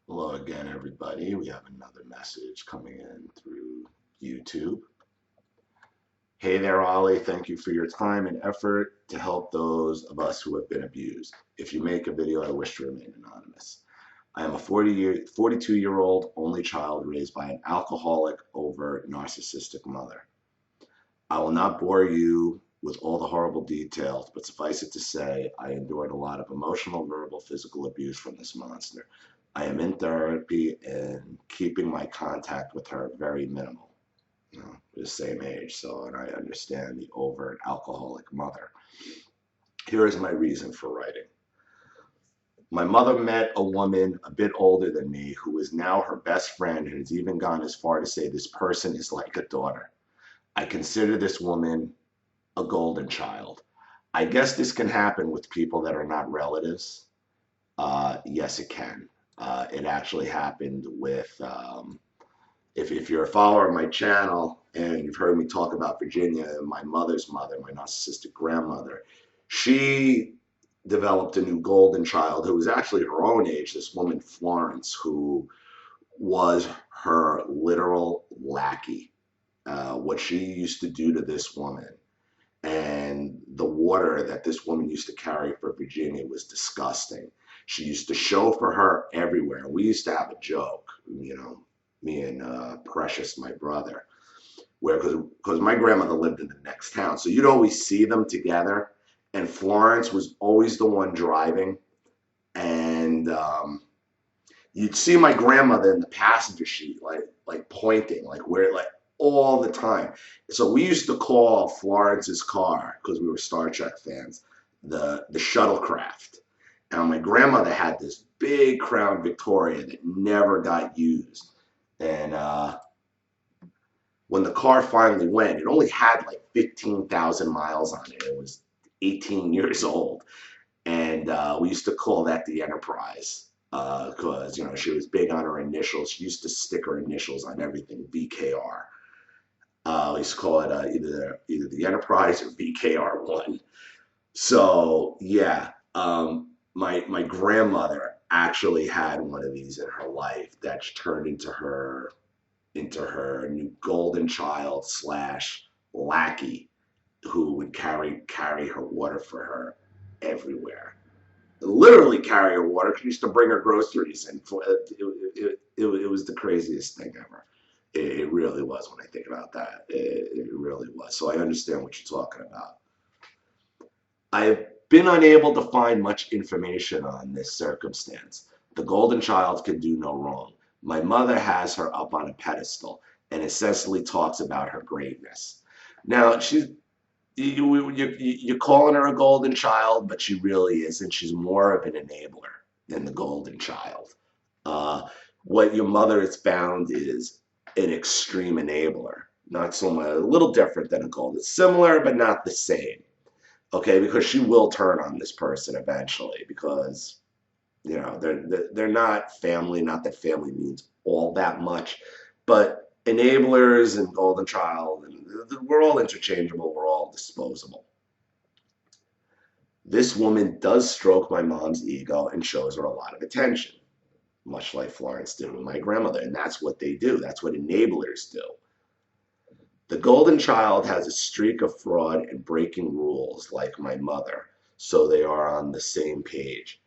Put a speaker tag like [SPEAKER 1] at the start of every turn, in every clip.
[SPEAKER 1] Hello again, everybody. We have another message coming in through YouTube. Hey there, Ollie. Thank you for your time and effort to help those of us who have been abused. If you make a video, I wish to remain anonymous. I am a 42-year-old only child raised by an alcoholic over narcissistic mother. I will not bore you with all the horrible details, but suffice it to say, I endured a lot of emotional, verbal, physical abuse from this monster. I am in therapy and keeping my contact with her very minimal. We're the same age, so and I understand the overt alcoholic mother. Here is my reason for writing. My mother met a woman a bit older than me who is now her best friend and has even gone as far to say this person is like a daughter. I consider this woman a golden child. I guess this can happen with people that are not relatives. Yes, it can. It actually happened with, if you're a follower of my channel and you've heard me talk about Virginia, my mother's mother, my narcissistic grandmother, she developed a new golden child who was actually her own age, this woman, Florence, who was her literal lackey. What she used to do to this woman and the water that this woman used to carry for Virginia was disgusting. She used to chauffeur her everywhere. We used to have a joke, me and Precious, my brother, where because my grandmother lived in the next town, so you'd always see them together, and Florence was always the one driving, and you'd see my grandmother in the passenger seat, like pointing, like where, like all the time. So we used to call Florence's car because we were Star Trek fans, the shuttlecraft. And my grandmother had this big Crown Victoria that never got used. And when the car finally went, it only had like 15,000 miles on it. It was 18 years old. And we used to call that the Enterprise because, she was big on her initials. She used to stick her initials on everything, BKR. We used to call it either the Enterprise or BKR1. So yeah, my grandmother actually had one of these in her life that's turned into her new golden child slash lackey who would carry her water for her everywhere. Literally carry her water. She used to bring her groceries, and it was the craziest thing ever. It really was when I think about that. It really was. So I understand what you're talking about. I've been unable to find much information on this circumstance. The golden child can do no wrong. My mother has her up on a pedestal and incessantly talks about her greatness. Now, you're calling her a golden child, but she really isn't. She's more of an enabler than the golden child. What your mother has found is an extreme enabler. Not so much, a little different than a golden. Similar, but not the same. Okay, because she will turn on this person eventually because they're not family. Not that family means all that much, but enablers and golden child, and we're all interchangeable. We're all disposable. This woman does stroke my mom's ego and shows her a lot of attention, much like Florence did with my grandmother, and that's what they do. That's what enablers do. The golden child has a streak of fraud and breaking rules like my mother, so they are on the same page.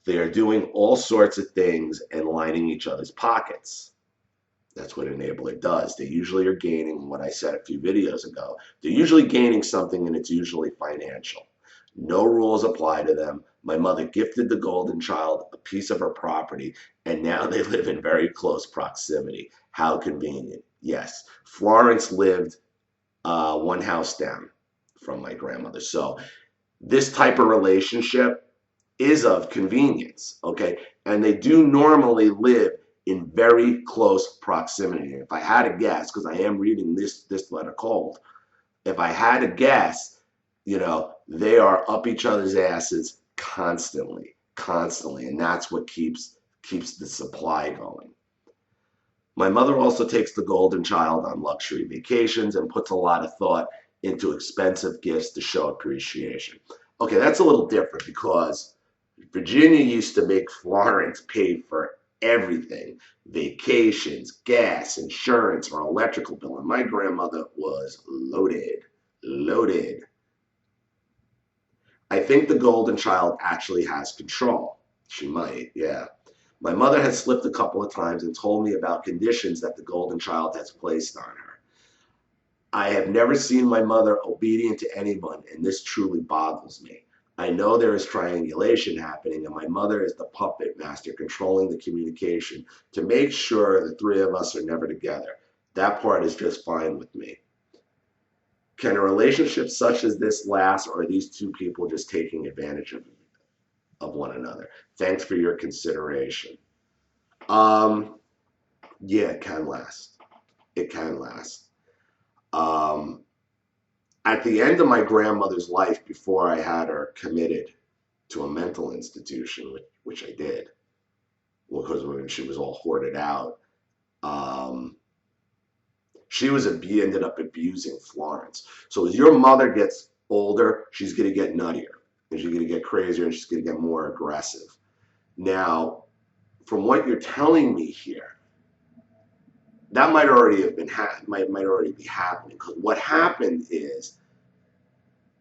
[SPEAKER 1] They are doing all sorts of things and lining each other's pockets. That's what enabler does. They usually are gaining what I said a few videos ago. They're usually gaining something, and it's usually financial. No rules apply to them. My mother gifted the golden child a piece of her property, and now they live in very close proximity. How convenient. Yes, Florence lived one house down from my grandmother. So this type of relationship is of convenience, okay? And they do normally live in very close proximity. If I had to guess, because I am reading this letter cold, if I had to guess, they are up each other's asses constantly, and that's what keeps the supply going. My mother also takes the golden child on luxury vacations and puts a lot of thought into expensive gifts to show appreciation. Okay, that's a little different because Virginia used to make Florence pay for everything. Vacations, gas, insurance, her electrical bill. And my grandmother was loaded, loaded. I think the golden child actually has control. She might, yeah. My mother has slipped a couple of times and told me about conditions that the golden child has placed on her. I have never seen my mother obedient to anyone, and this truly boggles me. I know there is triangulation happening, and my mother is the puppet master controlling the communication to make sure the three of us are never together. That part is just fine with me. Can a relationship such as this last, or are these two people just taking advantage of one another? Thanks for your consideration. Yeah, it can last. It can last. At the end of my grandmother's life, before I had her committed to a mental institution, which I did, because when she was all hoarded out, she ended up abusing Florence. So as your mother gets older, she's going to get nuttier, and she's going to get crazier, and she's going to get more aggressive. Now, from what you're telling me here, that might already have been might already be happening. Because what happened is,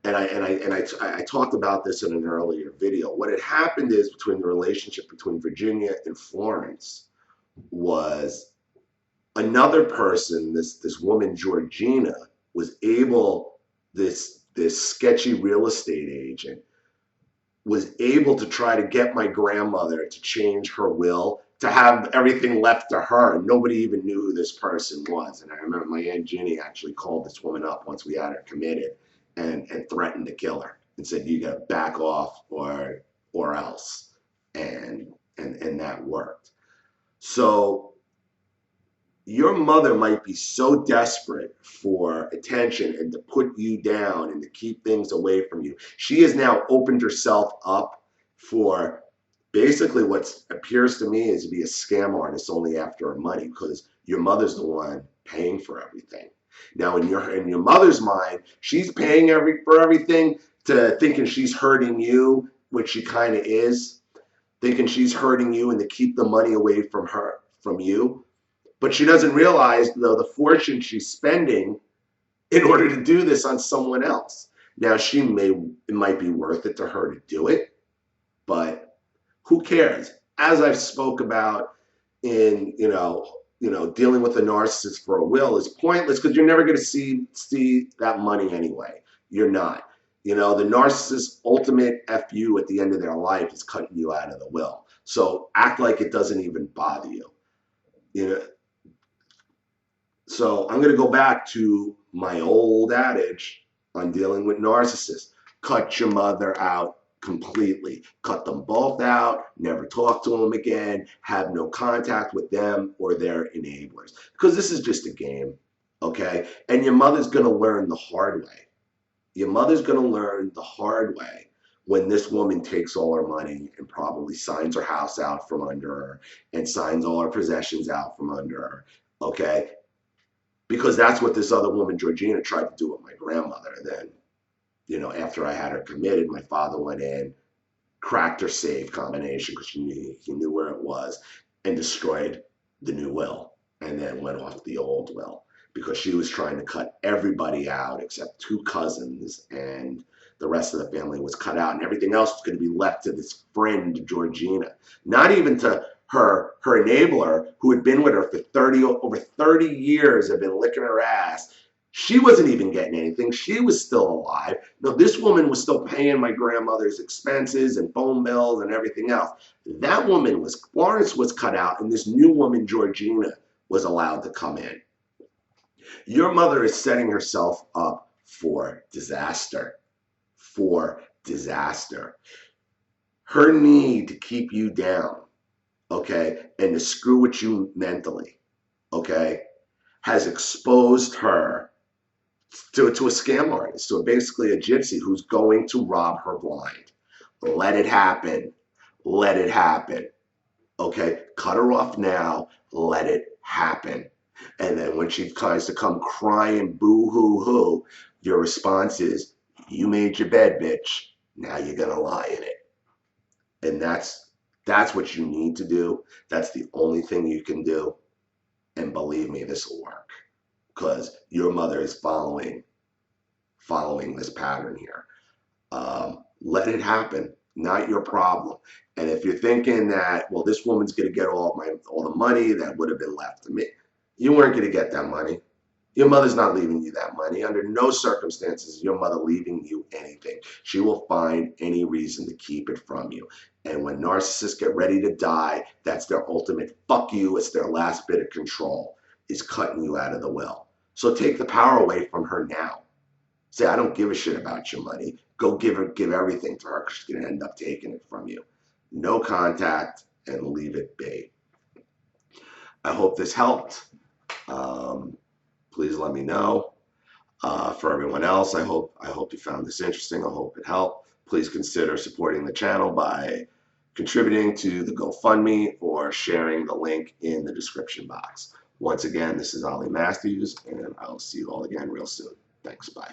[SPEAKER 1] and I talked about this in an earlier video. What had happened is between the relationship between Virginia and Florence was another person, this woman Georgina, was able, this sketchy real estate agent was able to try to get my grandmother to change her will to have everything left to her. And nobody even knew who this person was. And I remember my Aunt Ginny actually called this woman up once we had her committed and threatened to kill her and said, you got to back off or else. And that worked. So your mother might be so desperate for attention and to put you down and to keep things away from you. She has now opened herself up for basically what appears to me is to be a scam artist only after her money, because your mother's the one paying for everything. Now, in your mother's mind, she's paying for everything to thinking she's hurting you, which she kind of is, thinking she's hurting you and to keep the money away from you. But she doesn't realize, though, the fortune she's spending in order to do this on someone else. Now, it might be worth it to her to do it, but who cares? As I've spoke about in, dealing with a narcissist for a will is pointless, because you're never going to see that money anyway. You're not. The narcissist's ultimate FU at the end of their life is cutting you out of the will. So act like it doesn't even bother you. So I'm going to go back to my old adage on dealing with narcissists. Cut your mother out completely. Cut them both out. Never talk to them again. Have no contact with them or their enablers. Because this is just a game, okay? And your mother's going to learn the hard way. Your mother's going to learn the hard way when this woman takes all her money and probably signs her house out from under her and signs all her possessions out from under her, okay? Because that's what this other woman, Georgina, tried to do with my grandmother. And then, after I had her committed, my father went in, cracked her safe combination because he knew where it was, and destroyed the new will, and then went off the old will because she was trying to cut everybody out except 2 cousins, and the rest of the family was cut out, and everything else was going to be left to this friend, Georgina. Not even to her enabler, who had been with her for over 30 years, had been licking her ass. She wasn't even getting anything. She was still alive. No, this woman was still paying my grandmother's expenses and phone bills and everything else. That woman Florence was cut out, and this new woman, Georgina, was allowed to come in. Your mother is setting herself up for disaster. For disaster. Her need to keep you down, okay, and to screw with you mentally, okay, has exposed her to a scam artist, to basically a gypsy who's going to rob her blind. Let it happen. Let it happen. Okay, cut her off now. Let it happen. And then when she tries to come crying, boo-hoo-hoo, your response is, you made your bed, bitch. Now you're going to lie in it. And that's That's what you need to do. That's the only thing you can do. And believe me, this will work because your mother is following this pattern here. Let it happen. Not your problem. And if you're thinking that, well, this woman's going to get all the money that would have been left to me, you weren't going to get that money. Your mother's not leaving you that money. Under no circumstances is your mother leaving you anything. She will find any reason to keep it from you. And when narcissists get ready to die, that's their ultimate fuck you. It's their last bit of control, is cutting you out of the will. So take the power away from her now. Say, I don't give a shit about your money. Go give everything to her because she's going to end up taking it from you. No contact and leave it be. I hope this helped. Please let me know. For everyone else, I hope you found this interesting. I hope it helped. Please consider supporting the channel by contributing to the GoFundMe or sharing the link in the description box. Once again, this is Ollie Matthews, and I'll see you all again real soon. Thanks. Bye.